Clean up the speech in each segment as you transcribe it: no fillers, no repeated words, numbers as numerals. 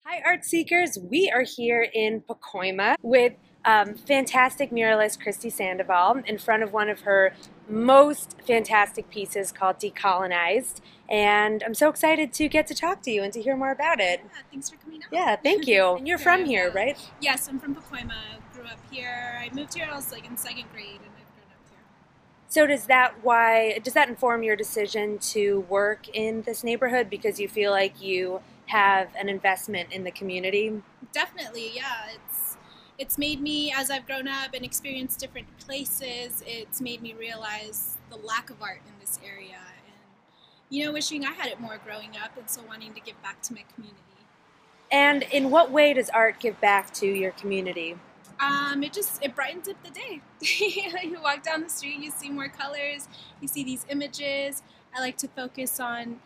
Hi, art seekers. We are here in Pacoima with fantastic muralist Kristy Sandoval in front of one of her most fantastic pieces called Decolonized. And I'm so excited to get to talk to you and to hear more about it. Yeah, thanks for coming out. Yeah, thank you. And you're from here, right? Yes, I'm from Pacoima. Grew up here. I moved here. I was like in second grade, and I've grown up here. So does that inform your decision to work in this neighborhood because you feel like you have an investment in the community? Definitely, yeah. It's made me, as I've grown up and experienced different places, it's made me realize the lack of art in this area, and wishing I had it more growing up, and so wanting to give back to my community. And in what way does art give back to your community? It brightens up the day. You walk down the street, you see more colors, you see these images. I like to focus on,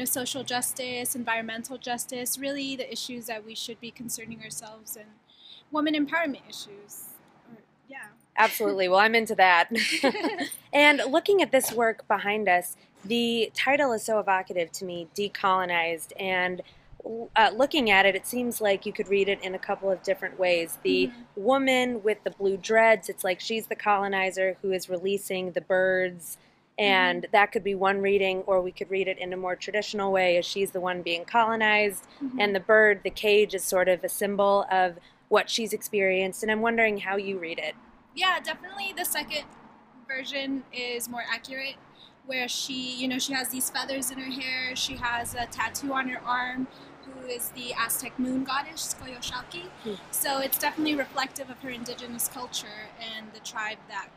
social justice, environmental justice, really the issues that we should be concerning ourselves, and women empowerment issues. Yeah. Absolutely. Well, I'm into that. And looking at this work behind us, the title is so evocative to me, Decolonized. And looking at it, it seems like you could read it in a couple of different ways. The woman with the blue dreads, it's like she's the colonizer who is releasing the birds. And that could be one reading, or we could read it in a more traditional way as she's the one being colonized. And the bird, the cage, is sort of a symbol of what she's experienced. And I'm wondering how you read it. Yeah, definitely the second version is more accurate, where she has these feathers in her hair, she has a tattoo on her arm, who is the Aztec moon goddess, Coyolxauhqui. So it's definitely reflective of her indigenous culture and the tribe that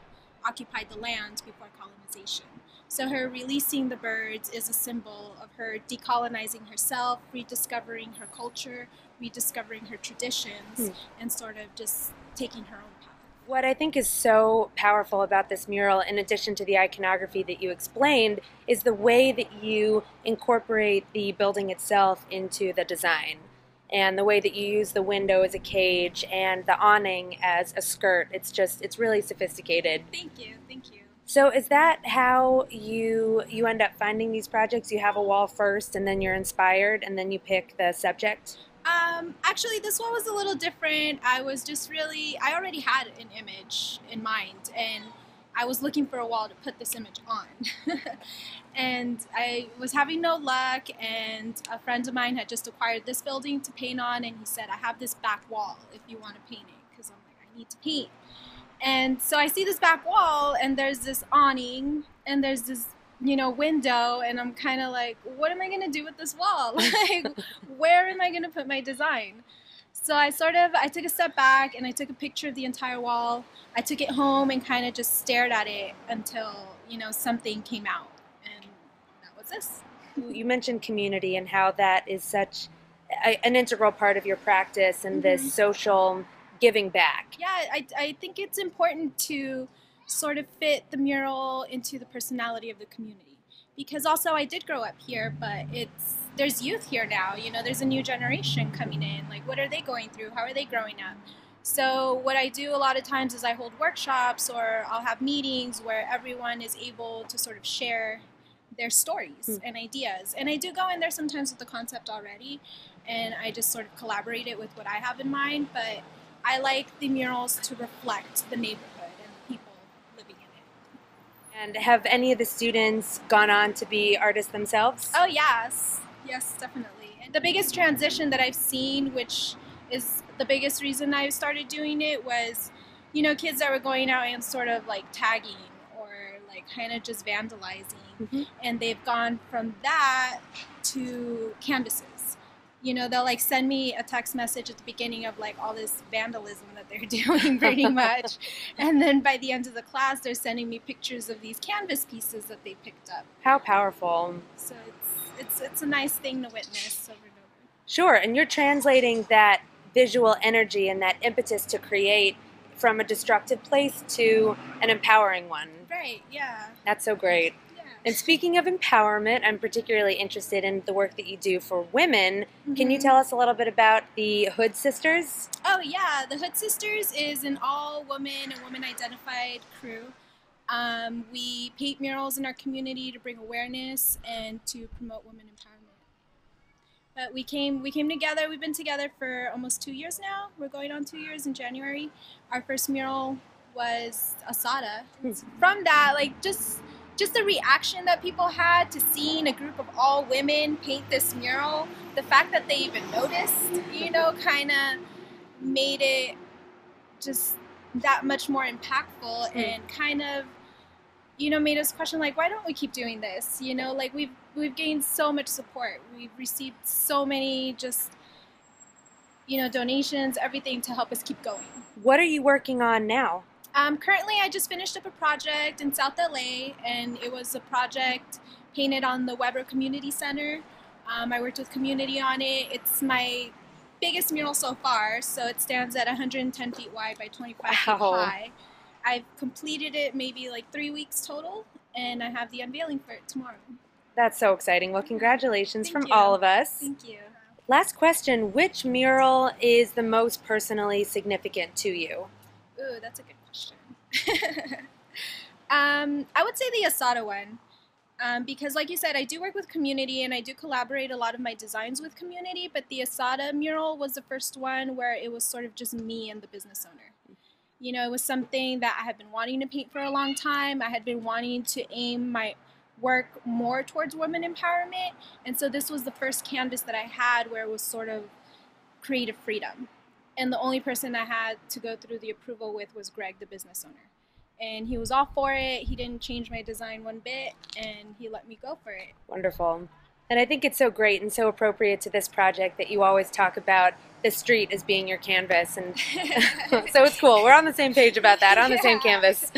occupied the land before colonization. So her releasing the birds is a symbol of her decolonizing herself, rediscovering her culture, rediscovering her traditions, and sort of just taking her own path. What I think is so powerful about this mural, in addition to the iconography that you explained, is the way that you incorporate the building itself into the design. And the way that you use the window as a cage and the awning as a skirt. It's really sophisticated. Thank you, thank you. So is that how you end up finding these projects? You have a wall first and then you're inspired and then you pick the subject? Actually, this one was a little different. I already had an image in mind, and I was looking for a wall to put this image on. And I was having no luck, and a friend of mine had just acquired this building to paint on, and he said, I have this back wall if you want to paint it, because I'm like, I need to paint. And so I see this back wall, and there's this awning, and there's this window, and I'm kind of like, what am I going to do with this wall? Like, where am I going to put my design? So I took a step back and I took a picture of the entire wall. I took it home and kind of just stared at it until, something came out. And that was this. You mentioned community and how that is such an integral part of your practice and this social giving back. Yeah, I think it's important to sort of fit the mural into the personality of the community, because also I did grow up here, but there's youth here now. There's a new generation coming in. Like, what are they going through? How are they growing up? So what I do a lot of times is I hold workshops, or I'll have meetings where everyone is able to sort of share their stories and ideas. And I do go in there sometimes with the concept already, and I just sort of collaborate it with what I have in mind. But I like the murals to reflect the neighborhood and the people living in it. And have any of the students gone on to be artists themselves? Oh, yes. Yes, definitely. And the biggest transition that I've seen, which is the biggest reason I started doing it, was, kids that were going out and sort of like tagging or like kind of just vandalizing. And they've gone from that to canvases. They'll like send me a text message at the beginning of like all this vandalism that they're doing pretty much. And then by the end of the class, they're sending me pictures of these canvas pieces that they picked up. How powerful. So it's a nice thing to witness over and over. Sure, and you're translating that visual energy and that impetus to create from a destructive place to an empowering one. Right, yeah. That's so great. Yeah. And speaking of empowerment, I'm particularly interested in the work that you do for women. Can you tell us a little bit about the Hood Sisters? Oh yeah, the Hood Sisters is an all-woman and woman-identified crew. We paint murals in our community to bring awareness and to promote women empowerment. But we came together. We've been together for almost 2 years now. We're going on 2 years in January. Our first mural was Asada. From that, like just the reaction that people had to seeing a group of all women paint this mural, the fact that they even noticed, you know, kind of made it just that much more impactful and kind of, you know, made us question, like, why don't we keep doing this? You know, like we've gained so much support. We've received so many just, you know, donations, everything to help us keep going. What are you working on now? Currently, I just finished up a project in South LA, and it was a project painted on the Weber Community Center. I worked with community on it. It's my biggest mural so far, so it stands at 110 feet wide by 25 feet high. I've completed it maybe like 3 weeks total, and I have the unveiling for it tomorrow. That's so exciting. Well, congratulations from all of us. Thank you. Last question, which mural is the most personally significant to you? Ooh, that's a good question. I would say the Asada one. Because like you said, I do work with community and I do collaborate a lot of my designs with community, but the Asada mural was the first one where it was sort of just me and the business owner. You know, it was something that I had been wanting to paint for a long time. I had been wanting to aim my work more towards women empowerment, and so this was the first canvas that I had where it was sort of creative freedom. And the only person I had to go through the approval with was Greg, the business owner. And he was all for it. He didn't change my design one bit, and he let me go for it. Wonderful. And I think it's so great and so appropriate to this project that you always talk about the street as being your canvas. And so it's cool. We're on the same page about that, on the same canvas.